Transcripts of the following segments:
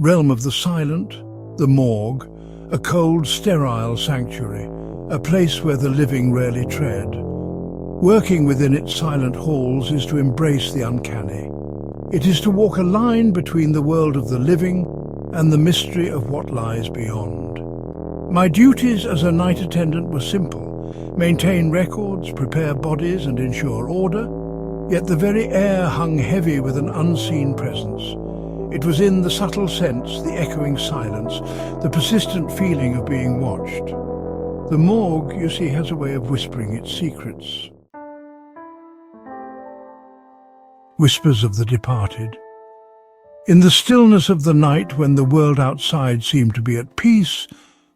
realm of the silent, the morgue, a cold, sterile sanctuary, a place where the living rarely tread. Working within its silent halls is to embrace the uncanny. It is to walk a line between the world of the living and the mystery of what lies beyond. My duties as a night attendant were simple: maintain records, prepare bodies and ensure order, yet the very air hung heavy with an unseen presence. It was in the subtle sense, the echoing silence, the persistent feeling of being watched. The morgue, you see, has a way of whispering its secrets. Whispers of the departed. In the stillness of the night, when the world outside seemed to be at peace,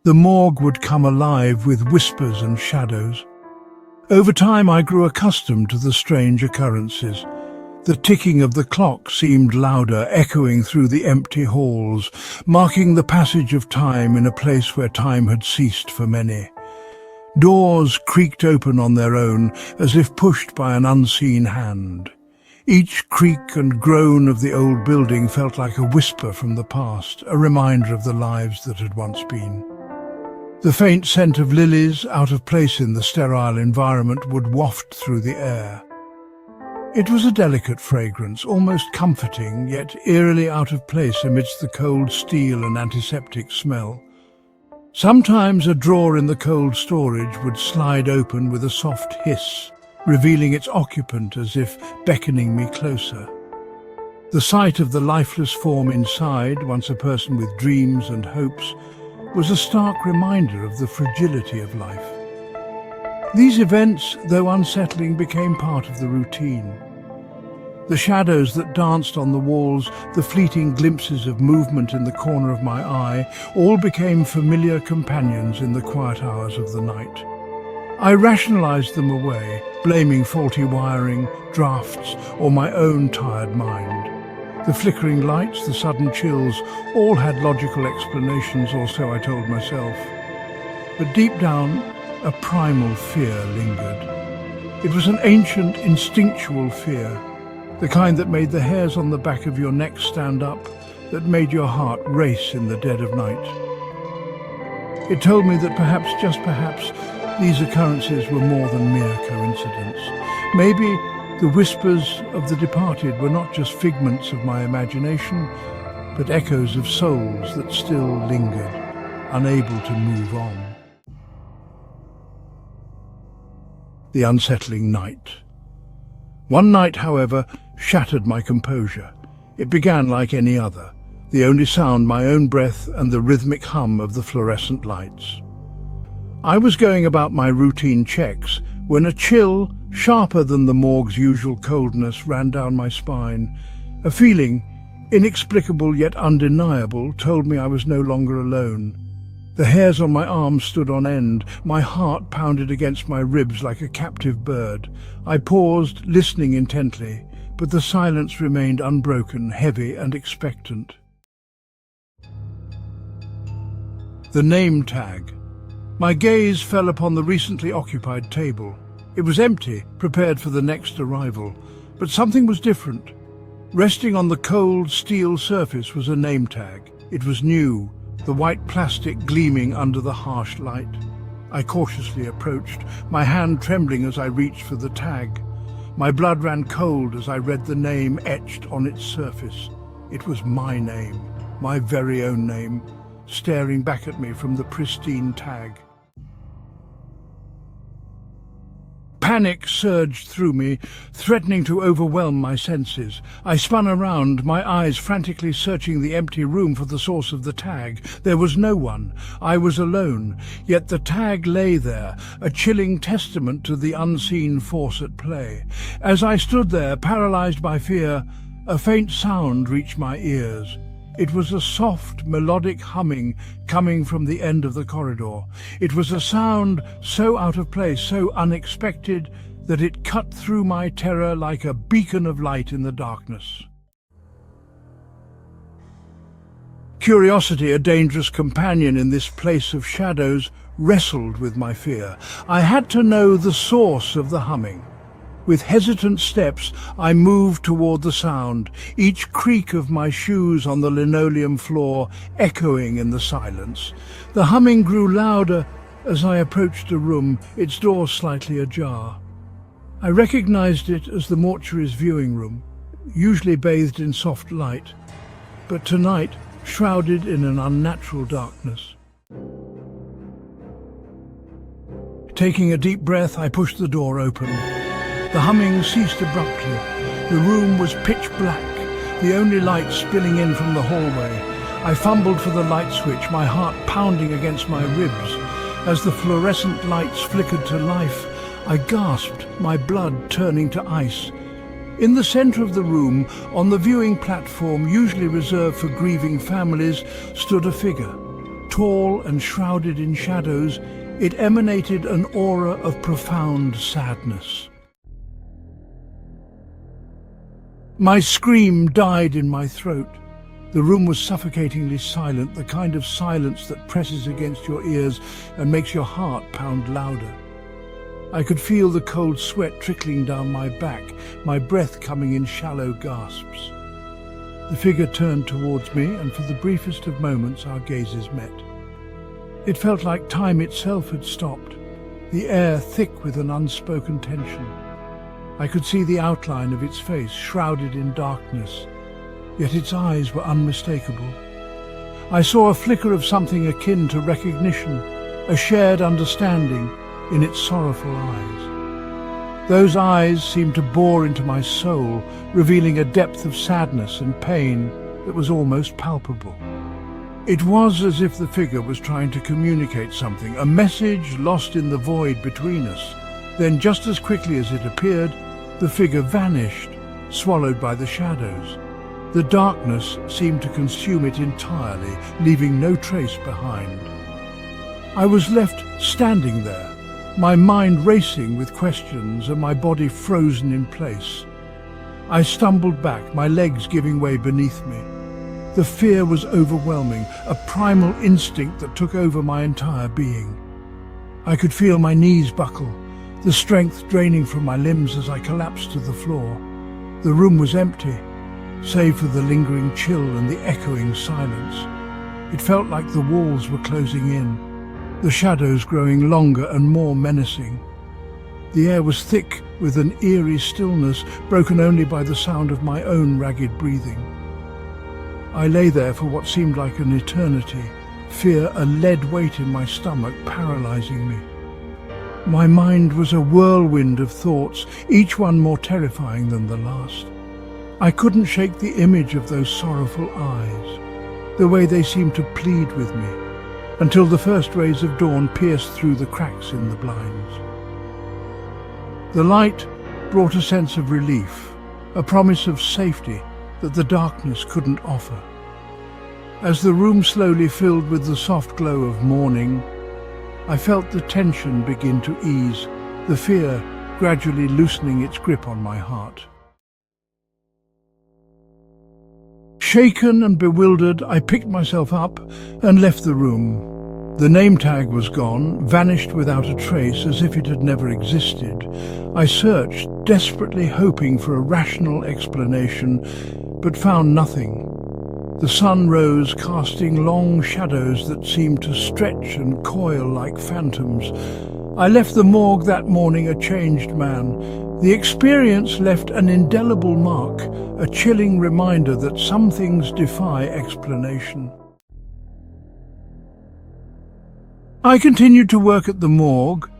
the morgue would come alive with whispers and shadows. Over time I grew accustomed to the strange occurrences. The ticking of the clock seemed louder, echoing through the empty halls, marking the passage of time in a place where time had ceased for many. Doors creaked open on their own, as if pushed by an unseen hand. Each creak and groan of the old building felt like a whisper from the past, a reminder of the lives that had once been. The faint scent of lilies, out of place in the sterile environment, would waft through the air. It was a delicate fragrance, almost comforting, yet eerily out of place amidst the cold steel and antiseptic smell. Sometimes a drawer in the cold storage would slide open with a soft hiss, revealing its occupant as if beckoning me closer. The sight of the lifeless form inside, once a person with dreams and hopes, was a stark reminder of the fragility of life. These events, though unsettling, became part of the routine. The shadows that danced on the walls, the fleeting glimpses of movement in the corner of my eye, all became familiar companions in the quiet hours of the night. I rationalized them away, blaming faulty wiring, drafts, or my own tired mind. The flickering lights, the sudden chills, all had logical explanations, or so I told myself. But deep down, a primal fear lingered. It was an ancient, instinctual fear, the kind that made the hairs on the back of your neck stand up, that made your heart race in the dead of night. It told me that perhaps, just perhaps, these occurrences were more than mere coincidence. Maybe the whispers of the departed were not just figments of my imagination, but echoes of souls that still lingered, unable to move on. The unsettling night. One night, however, shattered my composure. It began like any other, the only sound my own breath and the rhythmic hum of the fluorescent lights. I was going about my routine checks when a chill, sharper than the morgue's usual coldness, ran down my spine. A feeling, inexplicable yet undeniable, told me I was no longer alone. The hairs on my arms stood on end. My heart pounded against my ribs like a captive bird. I paused, listening intently, but the silence remained unbroken, heavy and expectant. The name tag. My gaze fell upon the recently occupied table. It was empty, prepared for the next arrival, but something was different. Resting on the cold steel surface was a name tag. It was new, the white plastic gleaming under the harsh light. I cautiously approached, my hand trembling as I reached for the tag. My blood ran cold as I read the name etched on its surface. It was my name, my very own name, staring back at me from the pristine tag. Panic surged through me, threatening to overwhelm my senses. I spun around, my eyes frantically searching the empty room for the source of the tag. There was no one. I was alone. Yet the tag lay there, a chilling testament to the unseen force at play. As I stood there, paralyzed by fear, a faint sound reached my ears. It was a soft, melodic humming coming from the end of the corridor. It was a sound so out of place, so unexpected, that it cut through my terror like a beacon of light in the darkness. Curiosity, a dangerous companion in this place of shadows, wrestled with my fear. I had to know the source of the humming. With hesitant steps, I moved toward the sound, each creak of my shoes on the linoleum floor echoing in the silence. The humming grew louder as I approached the room, its door slightly ajar. I recognized it as the mortuary's viewing room, usually bathed in soft light, but tonight shrouded in an unnatural darkness. Taking a deep breath, I pushed the door open. The humming ceased abruptly. The room was pitch black, the only light spilling in from the hallway. I fumbled for the light switch, my heart pounding against my ribs. As the fluorescent lights flickered to life, I gasped, my blood turning to ice. In the center of the room, on the viewing platform usually reserved for grieving families, stood a figure. Tall and shrouded in shadows, it emanated an aura of profound sadness. My scream died in my throat. The room was suffocatingly silent, the kind of silence that presses against your ears and makes your heart pound louder. I could feel the cold sweat trickling down my back, my breath coming in shallow gasps. The figure turned towards me, and for the briefest of moments our gazes met. It felt like time itself had stopped, the air thick with an unspoken tension. I could see the outline of its face, shrouded in darkness, yet its eyes were unmistakable. I saw a flicker of something akin to recognition, a shared understanding in its sorrowful eyes. Those eyes seemed to bore into my soul, revealing a depth of sadness and pain that was almost palpable. It was as if the figure was trying to communicate something, a message lost in the void between us. Then, just as quickly as it appeared, the figure vanished, swallowed by the shadows. The darkness seemed to consume it entirely, leaving no trace behind. I was left standing there, my mind racing with questions and my body frozen in place. I stumbled back, my legs giving way beneath me. The fear was overwhelming, a primal instinct that took over my entire being. I could feel my knees buckle, the strength draining from my limbs as I collapsed to the floor. The room was empty, save for the lingering chill and the echoing silence. It felt like the walls were closing in, the shadows growing longer and more menacing. The air was thick with an eerie stillness, broken only by the sound of my own ragged breathing. I lay there for what seemed like an eternity, fear a lead weight in my stomach paralyzing me. My mind was a whirlwind of thoughts, each one more terrifying than the last. I couldn't shake the image of those sorrowful eyes, the way they seemed to plead with me, until the first rays of dawn pierced through the cracks in the blinds. The light brought a sense of relief, a promise of safety that the darkness couldn't offer. As the room slowly filled with the soft glow of morning, I felt the tension begin to ease, the fear gradually loosening its grip on my heart. Shaken and bewildered, I picked myself up and left the room. The name tag was gone, vanished without a trace, as if it had never existed. I searched, desperately hoping for a rational explanation, but found nothing. The sun rose, casting long shadows that seemed to stretch and coil like phantoms. I left the morgue that morning a changed man. The experience left an indelible mark, a chilling reminder that some things defy explanation. I continued to work at the morgue,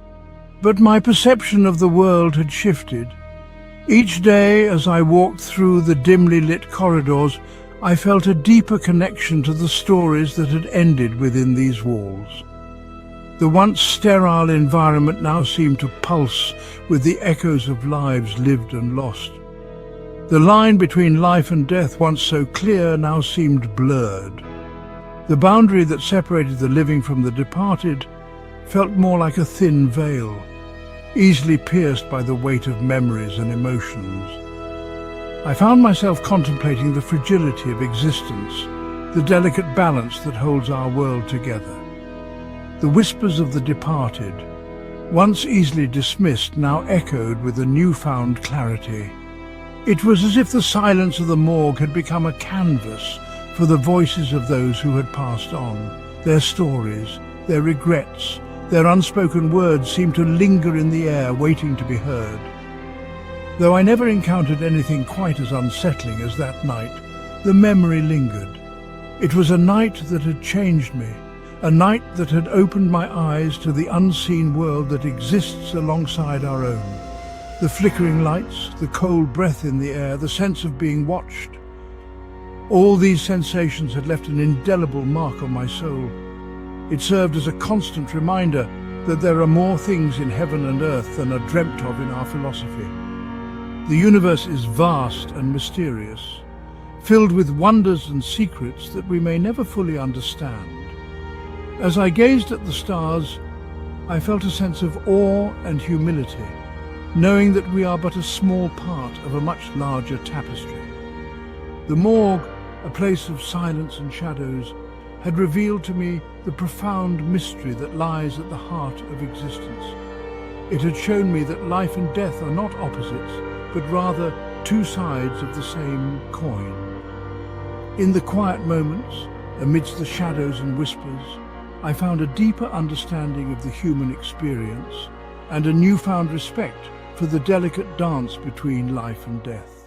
but my perception of the world had shifted. Each day, as I walked through the dimly lit corridors, I felt a deeper connection to the stories that had ended within these walls. The once sterile environment now seemed to pulse with the echoes of lives lived and lost. The line between life and death, once so clear, now seemed blurred. The boundary that separated the living from the departed felt more like a thin veil, easily pierced by the weight of memories and emotions. I found myself contemplating the fragility of existence, the delicate balance that holds our world together. The whispers of the departed, once easily dismissed, now echoed with a newfound clarity. It was as if the silence of the morgue had become a canvas for the voices of those who had passed on. Their stories, their regrets, their unspoken words seemed to linger in the air, waiting to be heard. Though I never encountered anything quite as unsettling as that night, the memory lingered. It was a night that had changed me, a night that had opened my eyes to the unseen world that exists alongside our own. The flickering lights, the cold breath in the air, the sense of being watched. All these sensations had left an indelible mark on my soul. It served as a constant reminder that there are more things in heaven and earth than are dreamt of in our philosophy. The universe is vast and mysterious, filled with wonders and secrets that we may never fully understand. As I gazed at the stars, I felt a sense of awe and humility, knowing that we are but a small part of a much larger tapestry. The morgue, a place of silence and shadows, had revealed to me the profound mystery that lies at the heart of existence. It had shown me that life and death are not opposites, but rather two sides of the same coin. In the quiet moments, amidst the shadows and whispers, I found a deeper understanding of the human experience and a newfound respect for the delicate dance between life and death.